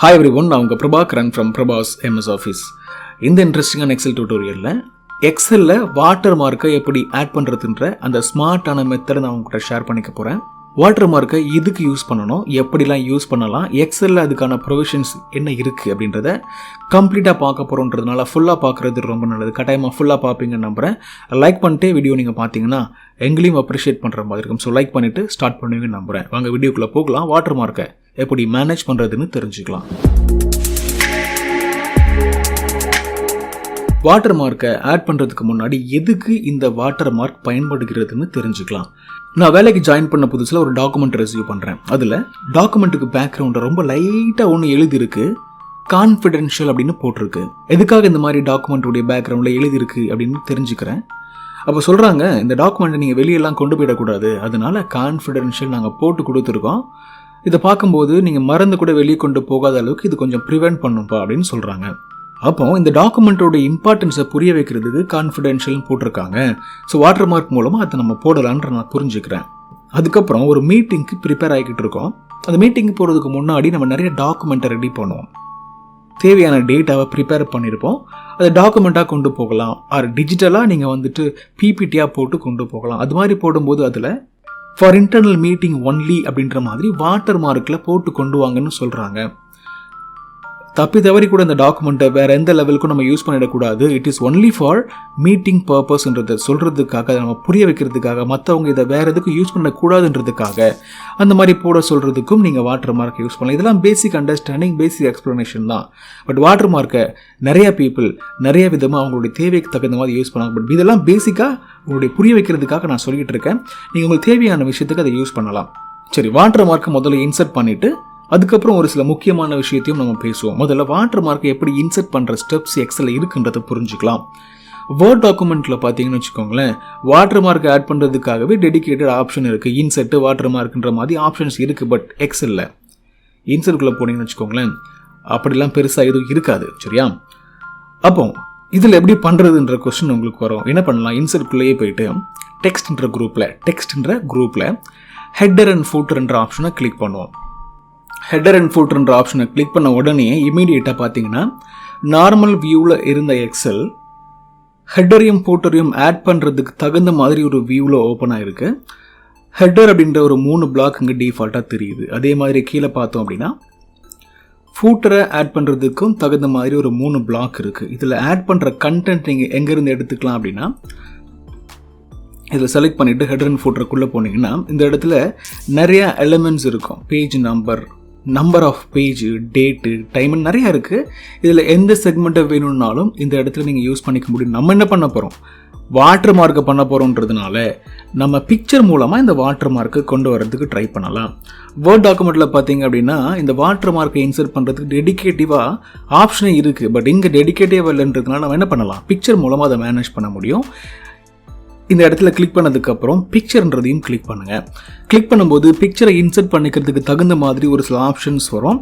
Hi everyone, நான் உங்கள் Prabhakaran from Prabas MS Office. இந்த இன்ட்ரெஸ்டிங்கான எக்ஸல் டியூட்டோரியலில் எக்ஸலில் வாட்டர் மார்க்கை எப்படி ஆட் பண்ணுறதுன்ற அந்த ஸ்மார்ட்டான மெத்தடை நான் உங்கள்கிட்ட ஷேர் பண்ணிக்க போகிறேன். வாட்டர் மார்க்கை இதுக்கு யூஸ் பண்ணணும், எப்படிலாம் யூஸ் பண்ணலாம், எக்ஸலில் அதுக்கான ப்ரொவிஷன்ஸ் என்ன இருக்குது அப்படின்றத கம்ப்ளீட்டாக பார்க்க போகிறோன்றதுனால ஃபுல்லாக பார்க்குறது ரொம்ப நல்லது. கட்டாயமாக ஃபுல்லாக பார்ப்பீங்கன்னு நம்புகிறேன். லைக் பண்ணிட்டே வீடியோ நீங்கள் பார்த்தீங்கன்னா எங்களையும் அப்ரிஷியேட் பண்ணுற மாதிரி இருக்கும். ஸோ லைக் பண்ணிவிட்டு ஸ்டார்ட் பண்ணுவீங்கன்னு நம்புகிறேன். வாங்க வீடியோக்குள்ளே போகலாம். வாட்டர் மார்க்கை எப்படி மேனேஜ் பண்ணுறதுன்னு தெரிஞ்சுக்கலாம். வாட்டர் மார்க்கை ஆட் பண்ணுறதுக்கு முன்னாடி எதுக்கு இந்த வாட்டர் மார்க் பயன்படுகிறதுன்னு தெரிஞ்சுக்கலாம். நான் வேலைக்கு ஜாயின் பண்ண புதுசில் ஒரு டாக்குமெண்ட் ரிசீவ் பண்ணுறேன். அதில் டாக்குமெண்ட்டுக்கு பேக்ரவுண்டில் ரொம்ப லைட்டாக ஒன்று எழுதியிருக்கு, கான்ஃபிடென்ஷியல் அப்படின்னு போட்டிருக்கு. எதுக்காக இந்த மாதிரி டாக்குமெண்ட்டுடைய பேக்ரவுண்டில் எழுதியிருக்கு அப்படின்னு தெரிஞ்சுக்கிறேன். அப்போ சொல்கிறாங்க, இந்த டாக்குமெண்ட்டை நீங்கள் வெளியெல்லாம் கொண்டு போயிடக்கூடாது, அதனால கான்ஃபிடென்ஷியல் நாங்கள் போட்டு கொடுத்துருக்கோம். இதை பார்க்கும்போது நீங்கள் மறந்து கூட வெளியே கொண்டு போகாத அளவுக்கு இது கொஞ்சம் ப்ரிவென்ட் பண்ணும்பா அப்படின்னு சொல்கிறாங்க. அப்போ இந்த டாக்குமெண்ட்டோட இம்பார்ட்டன்ஸை புரிய வைக்கிறதுக்கு கான்ஃபிடென்ஷியல்னு போட்டிருக்காங்க. ஸோ வாட்டர் மார்க் மூலமாக அதை நம்ம போடலான்ற நான் புரிஞ்சுக்கிறேன். அதுக்கப்புறம் ஒரு மீட்டிங்க்கு ப்ரிப்பேர் ஆகிக்கிட்டு இருக்கோம். அந்த மீட்டிங்க்கு போகிறதுக்கு முன்னாடி நம்ம நிறைய டாக்குமெண்ட்டை ரெடி பண்ணுவோம். தேவையான டேட்டாவை ப்ரிப்பேர் பண்ணியிருப்போம். அதை டாக்குமெண்ட்டாக கொண்டு போகலாம், ஆர் டிஜிட்டலாக நீங்கள் வந்துட்டு பிபிடியாக போட்டு கொண்டு போகலாம். அது மாதிரி போடும்போது அதில் ஃபார் இன்டர்னல் மீட்டிங் ஒன்லி அப்படின்ற மாதிரி வாட்டர் மார்க்கில் போட்டு கொண்டு வாங்கன்னு சொல்கிறாங்க. தப்பி தவறி கூட இந்த டாக்குமெண்ட்டை வேறு எந்த லெவலுக்கும் நம்ம யூஸ் பண்ணிடக்கூடாது. It is only for meeting பர்பஸ்ன்றதை சொல்கிறதுக்காக, அதை நம்ம புரிய வைக்கிறதுக்காக, மற்றவங்க இதை வேறு எதுக்கும் யூஸ் பண்ணக்கூடாதுன்றதுக்காக அந்த மாதிரி போட சொல்கிறதுக்கும் நீங்கள் வாட்டர் மார்க்கை யூஸ் பண்ணலாம். இதெல்லாம் பேசிக் அண்டர்ஸ்டாண்டிங், பேசிக் எக்ஸ்ப்ளனேஷன் தான். பட் வாட்டர் மார்க்கை நிறைய பீப்புள் நிறைய விதமாக அவங்களுடைய தேவைக்கு தகுந்த மாதிரி யூஸ் பண்ணாங்க. பட் இதெல்லாம் பேசிக்காக உங்களுடைய புரிய வைக்கிறதுக்காக நான் சொல்லிகிட்டு இருக்கேன். நீங்கள் உங்களுக்கு தேவையான விஷயத்துக்கு அதை யூஸ் பண்ணலாம். சரி, வாட்டர் மார்க்கை முதல்ல இன்சர்ட் பண்ணிவிட்டு அதுக்கப்புறம் ஒரு சில முக்கியமான விஷயத்தையும் நம்ம பேசுவோம். முதல்ல வாட்டர் மார்க்கை எப்படி இன்சர்ட் பண்ணுற ஸ்டெப்ஸ் எக்ஸலில் இருக்குன்றதை புரிஞ்சுக்கலாம். வேர்ட் டாக்குமெண்ட்டில் பார்த்தீங்கன்னு வச்சுக்கோங்களேன், வாட்டர் மார்க்கை ஆட் பண்ணுறதுக்காகவே டெடிகேட்டட் ஆப்ஷன் இருக்குது. இன்சர்ட்டு வாட்டர் மார்க்குன்ற மாதிரி ஆப்ஷன்ஸ் இருக்குது. பட் எக்ஸலில் இன்சர்ட்குள்ளே போனீங்கன்னு வச்சுக்கோங்களேன், அப்படிலாம் பெருசாக எதுவும் இருக்காது. சரியா? அப்போ இதில் எப்படி பண்ணுறதுன்ற கொஸ்டின் உங்களுக்கு வரும். என்ன பண்ணலாம், இன்சர்ட்குள்ளேயே போயிட்டு டெக்ஸ்ட்ன்ற குரூப்பில் ஹெட்டர் அண்ட் ஃபூட்டர்ன்ற ஆப்ஷனை கிளிக் பண்ணுவோம். ஹெட்டர் அண்ட் ஃபூட்டர்ன்ற ஆப்ஷனை கிளிக் பண்ண உடனே இமீடியட்டாக பார்த்தீங்கன்னா நார்மல் வியூவில் இருந்த எக்ஸல் ஹெட்டரையும் ஃபூட்டரையும் ஆட் பண்ணுறதுக்கு தகுந்த மாதிரி ஒரு வியூவில் ஓப்பன் ஆகிருக்கு. ஹெட்டர் அப்படின்ற ஒரு 3 பிளாக் இங்கே டிஃபால்ட்டாக தெரியுது. அதே மாதிரி கீழே பார்த்தோம் அப்படின்னா ஃபூட்டரை ஆட் பண்ணுறதுக்கும் தகுந்த மாதிரி ஒரு 3 பிளாக் இருக்குது. இதில் ஆட் பண்ணுற கண்டென்ட் நீங்கள் எங்கேருந்து எடுத்துக்கலாம் அப்படின்னா, இதில் செலக்ட் பண்ணிவிட்டு ஹெட்டர் அண்ட் ஃபூட்டருக்குள்ளே போனீங்கன்னா இந்த இடத்துல நிறையா எலிமெண்ட்ஸ் இருக்கும். Page number of page, date, time நிறையா இருக்குது. இதில் எந்த செக்மெண்ட்டை வேணும்னாலும் இந்த இடத்துல நீங்கள் யூஸ் பண்ணிக்க முடியும். நம்ம என்ன பண்ண போகிறோம், வாட்டர் மார்க்கை பண்ண போகிறோன்றதுனால நம்ம பிக்சர் மூலமாக இந்த வாட்டர் மார்க்கை கொண்டு வரதுக்கு ட்ரை பண்ணலாம். வேர்ட் டாக்குமெண்ட்டில் பார்த்தீங்க அப்படின்னா இந்த வாட்டர் மார்க்கை இன்சர்ட் பண்ணுறதுக்கு டெடிகேட்டிவாக ஆப்ஷனே இருக்குது. பட் இங்கே டெடிகேட்டிவாக இல்லைன்றதுனால நம்ம என்ன பண்ணலாம், பிக்சர் மூலமாக அதை மேனேஜ் பண்ண முடியும். இந்த இடத்துல கிளிக் பண்ணதுக்கப்புறம் பிக்சர்ன்றதையும் கிளிக் பண்ணுங்கள். கிளிக் பண்ணும்போது பிக்சரை இன்சர்ட் பண்ணிக்கிறதுக்கு தகுந்த மாதிரி ஒரு சில ஆப்ஷன்ஸ் வரும்.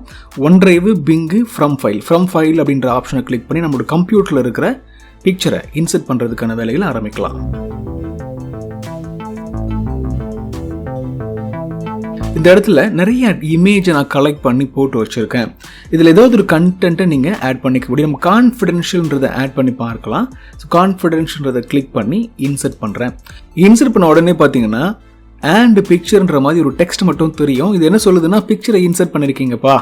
One drive, pink, from file அப்படின்ற ஆப்ஷனை கிளிக் பண்ணி நம்மளோட கம்ப்யூட்டரில் இருக்கிற பிக்சரை இன்சர்ட் பண்ணுறதுக்கான வேலைகளை ஆரம்பிக்கலாம். இந்த இடத்துல நிறைய இமேஜை நான் கலெக்ட் பண்ணி போட்டு வச்சுருக்கேன். இதில் ஏதாவது ஒரு கண்டென்ட்டை நீங்கள் ஆட் பண்ணிக்க முடியும். நம்ம கான்ஃபிடென்ஷியல்ன்றதை ஆட் பண்ணி பார்க்கலாம். ஸோ கான்ஃபிடென்ஷியல்ன்றதை கிளிக் பண்ணி இன்சர்ட் பண்ணுறேன். இன்சர்ட் பண்ண உடனே பார்த்தீங்கன்னா அண்ட் பிக்சர்ன்ற மாதிரி ஒரு டெக்ஸ்ட் மட்டும் தெரியும். இது என்ன சொல்லுதுன்னா, பிக்சரை இன்சர்ட் பண்ணியிருக்கீங்கப்பா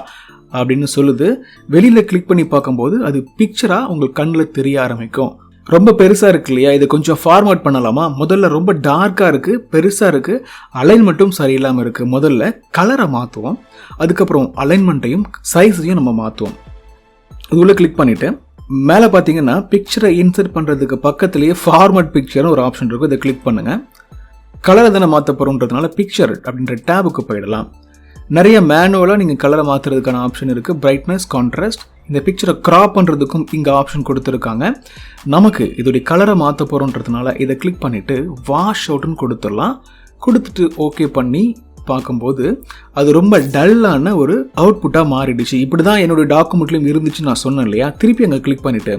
அப்படின்னு சொல்லுது. வெளியில் கிளிக் பண்ணி பார்க்கும்போது அது பிக்சராக உங்களுக்கு கண்ணில் தெரிய ஆரம்பிக்கும். ரொம்ப பெருசாக இருக்கு இல்லையா, இதை கொஞ்சம் ஃபார்மேட் பண்ணலாமா? முதல்ல ரொம்ப டார்க்காக இருக்குது, பெருசாக இருக்குது, அலைன்மெண்ட்டும் சரியில்லாமல் இருக்குது. முதல்ல கலரை மாற்றுவோம், அதுக்கப்புறம் அலைன்மெண்ட்டையும் சைஸையும் நம்ம மாற்றுவோம். இது உள்ள கிளிக் பண்ணிவிட்டு மேலே பார்த்தீங்கன்னா பிக்சரை இன்சர்ட் பண்ணுறதுக்கு பக்கத்துலேயே ஃபார்மேட் பிக்சர்னு ஒரு ஆப்ஷன் இருக்கும். இதை கிளிக் பண்ணுங்கள். கலரை தானே மாற்ற போகிறோன்றதுனால பிக்சர் அப்படின்ற டேபுக்கு போயிடலாம். நிறைய மேனுவலாக நீங்கள் கலரை மாற்றுறதுக்கான ஆப்ஷன் இருக்குது. பிரைட்னஸ், கான்ட்ராஸ்ட், இந்த பிக்சரை க்ராப் பண்ணுறதுக்கும் இங்கே ஆப்ஷன் கொடுத்துருக்காங்க. நமக்கு இதோடைய கலரை மாற்ற போகிறோன்றதுனால இதை கிளிக் பண்ணிவிட்டு வாஷ் அவுட்னு கொடுத்துடலாம். கொடுத்துட்டு ஓகே பண்ணி பார்க்கும்போது அது ரொம்ப டல்லான ஒரு அவுட்புட்டாக மாறிடுச்சு. இப்படி தான் என்னுடைய டாக்குமெண்ட்லேயும் இருந்துச்சு நான் சொன்னேன் இல்லையா. திருப்பி அங்கே கிளிக் பண்ணிவிட்டு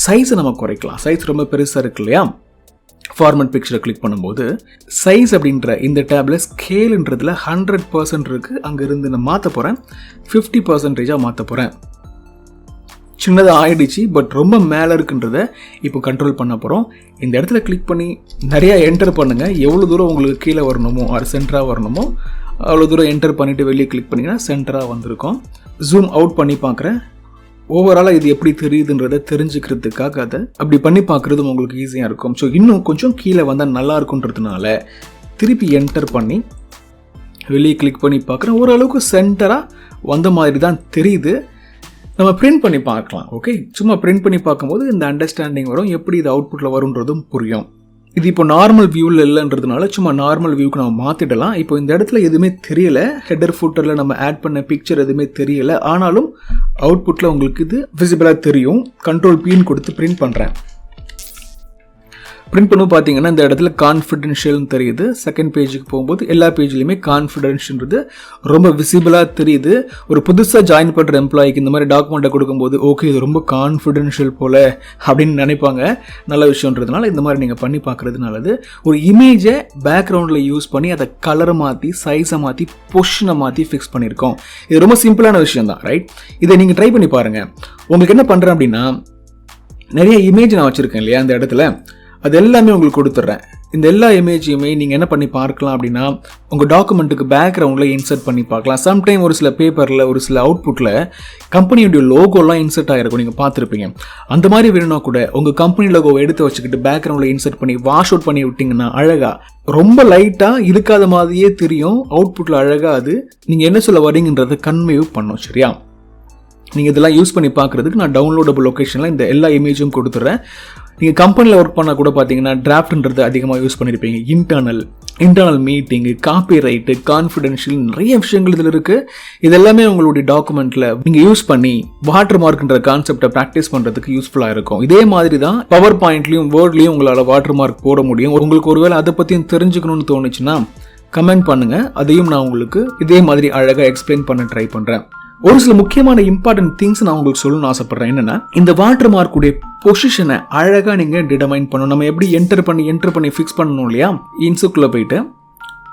சைஸை நம்ம குறைக்கலாம். சைஸ் ரொம்ப பெருசாக இருக்கு இல்லையா, ஃபார்மட் பிக்சரை கிளிக் பண்ணும்போது சைஸ் அப்படின்ற இந்த டேப்ல ஸ்கேலுன்றதுல 100% இருக்குது. அங்கேருந்து நான் மாற்ற போகிறேன், 50% மாற்ற போகிறேன். சின்னதாக ஆயிடுச்சு, பட் ரொம்ப மேலே இருக்குன்றத இப்போ கண்ட்ரோல் பண்ண போகிறோம். இந்த இடத்துல கிளிக் பண்ணி நிறையா என்டர் பண்ணுங்கள். எவ்வளோ தூரம் உங்களுக்கு கீழே வரணுமோ அது சென்டராக வரணுமோ அவ்வளோ தூரம் என்டர் பண்ணிவிட்டு வெளியே கிளிக் பண்ணிங்கன்னா சென்டராக வந்திருக்கும். ஜூம் அவுட் பண்ணி பார்க்குறேன். ஓவராலாக இது எப்படி தெரியுதுன்றதை தெரிஞ்சுக்கிறதுக்காக அதை அப்படி பண்ணி பார்க்குறதும் உங்களுக்கு ஈஸியாக இருக்கும். ஸோ இன்னும் கொஞ்சம் கீழே வந்தால் நல்லா இருக்குன்றதுனால திருப்பி என்டர் பண்ணி வெளியே கிளிக் பண்ணி பார்க்குறேன். ஓரளவுக்கு சென்டராக வந்த மாதிரி தான் தெரியுது. நம்ம பிரிண்ட் பண்ணி பார்க்கலாம். ஓகே, சும்மா பிரிண்ட் பண்ணி பார்க்கும்போது இந்த அண்டர்ஸ்டாண்டிங் வரும், எப்படி இது அவுட்புட்டில் வரும்ன்றதும் புரியும். இது இப்போ நார்மல் வியூவில் இல்லைன்றதுனால சும்மா நார்மல் வியூக்கு நம்ம மாற்றிடலாம். இப்போ இந்த இடத்துல எதுவுமே தெரியல, ஹெட்டர் ஃபுட்டரில் நம்ம ஆட் பண்ண பிக்சர் எதுவுமே தெரியல. ஆனாலும் அவுட்புட்டில் உங்களுக்கு இது விசிபிளாக தெரியும். கண்ட்ரோல் Pன்னு கொடுத்து பிரிண்ட் பண்ணுறேன். பிரிண்ட் பண்ணி பார்த்தீங்கன்னா இந்த இடத்துல கான்ஃபிடென்ஷியல்னு தெரியுது. செகண்ட் பேஜுக்கு போகும்போது எல்லா பேஜ்லையுமே கான்ஃபிடென்ஷியல்ன்றது ரொம்ப விசிபிளாக தெரியுது. ஒரு புதுசாக ஜாயின் பண்ணுற எம்ப்ளாய்க்கு இந்த மாதிரி டாக்குமெண்ட்டை கொடுக்கும்போது ஓகே இது ரொம்ப கான்ஃபிடென்ஷியல் போல் அப்படின்னு நினைப்பாங்க. நல்ல விஷயன்றதுனால இந்த மாதிரி நீங்கள் பண்ணி பார்க்குறது நல்லது. ஒரு இமேஜை பேக்ரவுண்டில் யூஸ் பண்ணி அதை கலரை மாற்றி சைஸை மாற்றி பொசிஷனை மாற்றி ஃபிக்ஸ் பண்ணியிருக்கோம். இது ரொம்ப சிம்பிளான விஷயம் தான், ரைட்? இதை நீங்கள் ட்ரை பண்ணி பாருங்கள். உங்களுக்கு என்ன பண்ணுறேன் அப்படின்னா, நிறைய இமேஜ் நான் வச்சுருக்கேன் இல்லையா அந்த இடத்துல, அது எல்லாமே உங்களுக்கு கொடுத்துட்றேன். இந்த எல்லா இமேஜையுமே நீங்கள் என்ன பண்ணி பார்க்கலாம் அப்படின்னா, உங்கள் டாக்குமெண்ட்டுக்கு பேக்ரவுண்டில் இன்சர்ட் பண்ணி பார்க்கலாம். சம்டைம் ஒரு சில பேப்பரில் ஒரு சில அவுட்புட்டில் கம்பெனியுடைய லோகோலாம் இன்சர்ட் ஆகிருக்கும், நீங்கள் பார்த்துருப்பீங்க. அந்த மாதிரி வேணும்னா கூட உங்கள் கம்பெனி லோகோவை எடுத்து வச்சுக்கிட்டு பேக்ரவுண்டில் இன்சர்ட் பண்ணி வாஷ் அவுட் பண்ணி விட்டிங்கன்னா அழகாக ரொம்ப லைட்டாக இருக்காத மாதிரியே தெரியும். அவுட்புட்டில் அழகாக அது நீங்கள் என்ன சொல்ல வரீங்கன்றதை கன்வேவ் பண்ணும். சரியா? நீங்கள் இதெல்லாம் யூஸ் பண்ணி பார்க்குறதுக்கு நான் டவுன்லோடபிள் லொக்கேஷனில் இந்த எல்லா இமேஜும் கொடுத்துட்றேன். நீங்கள் கம்பெனியில் ஒர்க் பண்ணால் கூட பார்த்தீங்கன்னா டிராஃப்ட்ன்றது அதிகமாக யூஸ் பண்ணியிருப்பீங்க. இன்டர்னல் மீட்டிங்கு, காப்பி ரைட்டு, கான்ஃபிடென்ஷியல், நிறைய விஷயங்கள் இதில் இருக்குது. இதெல்லாமே உங்களுடைய டாக்குமெண்ட்டில் நீங்கள் யூஸ் பண்ணி வாட்டர் மார்க்ன்ற கான்செப்டை ப்ராக்டிஸ் பண்ணுறதுக்கு யூஸ்ஃபுல்லாக இருக்கும். இதே மாதிரி தான் பவர் பாயிண்ட்லையும் வேர்ட்லையும் உங்களால் வாட்டர் மார்க் போட முடியும். உங்களுக்கு ஒருவேளை அதை பற்றியும் தெரிஞ்சுக்கணும்னு தோணுச்சுன்னா கமெண்ட் பண்ணுங்கள். அதையும் நான் உங்களுக்கு இதே மாதிரி அழகாக எக்ஸ்பிளைன் பண்ண ட்ரை பண்ணுறேன். ஒரு சில முக்கியமான இம்பார்ட்டன்ட் திங்ஸ் நான் உங்களுக்கு சொல்லணும்னு ஆசைப்படுறேன். என்னன்னா, இந்த வாட்டர் மார்க்குடைய பொசிஷனை அழகாக நீங்கள் டிட்டர்மைன் பண்ணணும். நம்ம எப்படி என்டர் பண்ணி ஃபிக்ஸ் பண்ணணும் இல்லையா? இன்சுக்குள்ளே போயிட்டு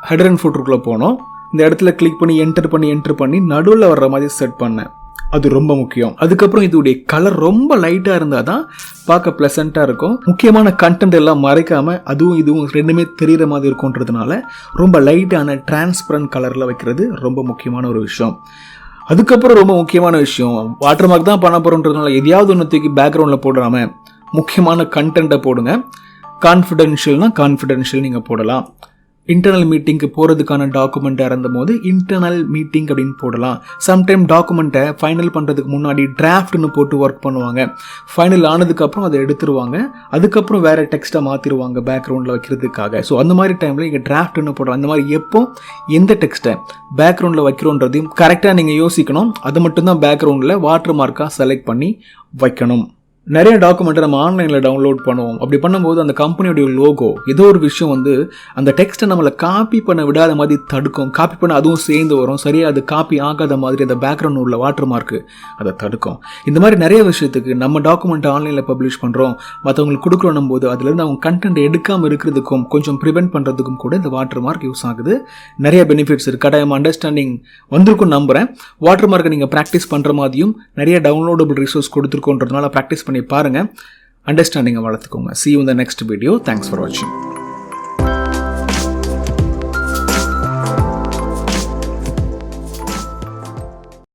ஹெடர் அண்ட் ஃபுட்டருக்குள்ளே போனோம். இந்த இடத்துல கிளிக் பண்ணி என்டர் பண்ணி நடுவில் வர்ற மாதிரி செட் பண்ணேன். அது ரொம்ப முக்கியம். அதுக்கப்புறம் இதோடைய கலர் ரொம்ப லைட்டாக இருந்தால் தான் பார்க்க ப்ளசண்ட்டாக இருக்கும். முக்கியமான கண்டென்ட் எல்லாம் மறைக்காமல் அதுவும் இதுவும் ரெண்டுமே தெரிகிற மாதிரி இருக்கும்ன்றதுனால ரொம்ப லைட்டான டிரான்ஸ்பரண்ட் கலரில் வைக்கிறது ரொம்ப முக்கியமான ஒரு விஷயம். அதுக்கப்புறம் ரொம்ப முக்கியமான விஷயம், வாட்டர் மார்க் தான் பண்ண போகிறோன்றதுனால எதையாவது ஒன்று தூக்கி பேக்ரவுண்டில் போடாமல் முக்கியமான கண்டென்ட்டை போடுங்க. கான்ஃபிடென்ஷியல் நீங்கள் போடலாம். இன்டர்னல் மீட்டிங்க்கு போகிறதுக்கான டாக்குமெண்ட்டாக இருந்தபோது இன்டர்னல் மீட்டிங் அப்படின்னு போடலாம். சம்டைம் டாக்குமெண்ட்டை ஃபைனல் பண்ணுறதுக்கு முன்னாடி டிராஃப்ட்னு போட்டு ஒர்க் பண்ணுவாங்க. ஃபைனல் ஆனதுக்கப்புறம் அதை எடுத்துருவாங்க. அதுக்கப்புறம் வேறு டெக்ஸ்ட்டை மாற்றிடுவாங்க பேக்ரவுண்டில் வைக்கிறதுக்காக. ஸோ அந்த மாதிரி டைமில் இங்கே டிராஃப்ட்னு போடலாம். அந்த மாதிரி எப்போ எந்த டெக்ஸ்ட்டை பேக்ரவுண்டில் வைக்கிறோன்றதையும் கரெக்டாக நீங்கள் யோசிக்கணும். அது மட்டும்தான் பேக்ரவுண்டில் வாட்டர் மார்க்காக செலக்ட் பண்ணி வைக்கணும். நிறைய டாக்குமெண்ட்டை நம்ம ஆன்லைனில் டவுன்லோட் பண்ணுவோம். அப்படி பண்ணும்போது அந்த கம்பெனியுடைய லோகோ ஏதோ ஒரு விஷயம் அந்த டெக்ஸ்ட்டை நம்மளை காப்பி பண்ண விடாத மாதிரி தடுக்கும். காப்பி பண்ண அதுவும் சேர்ந்து வரும். சரியாக அது காப்பி ஆகாத மாதிரி அந்த பேக்ரவுண்ட் உள்ள வாட்டர் மார்க்கு அதை தடுக்கும். இந்த மாதிரி நிறைய விஷயத்துக்கு நம்ம டாக்குமெண்ட்டை ஆன்லைனில் பப்ளிஷ் பண்ணுறோம், மற்றவங்களுக்கு கொடுக்குறோம் போது அதுலேருந்து அவங்க கண்டென்ட் எடுக்காமல் இருக்கிறதுக்கும் கொஞ்சம் ப்ரிவென்ட் பண்ணுறதுக்கும் கூட இந்த வாட்டர் மார்க் யூஸ் ஆகுது. நிறைய பெனிஃபிட்ஸ் இருக்குது. கட்டாயம் அண்டர்ஸ்டாண்டிங் வந்திருக்கும் நம்புகிறேன். வாட்டர் மார்க்கை நீங்கள் ப்ராக்டிஸ் பண்ணுற மாதிரியும் நிறைய டவுன்லோடபிள் ரிசோர்ஸ் கொடுத்துருக்கோன்றதுனால ப்ராக்டிஸ் பண்ணி பாருங்க. அண்டர்ஸ்டாண்டிங்கை வளர்த்துக்கோங்க. See you in the next video. Thanks for watching.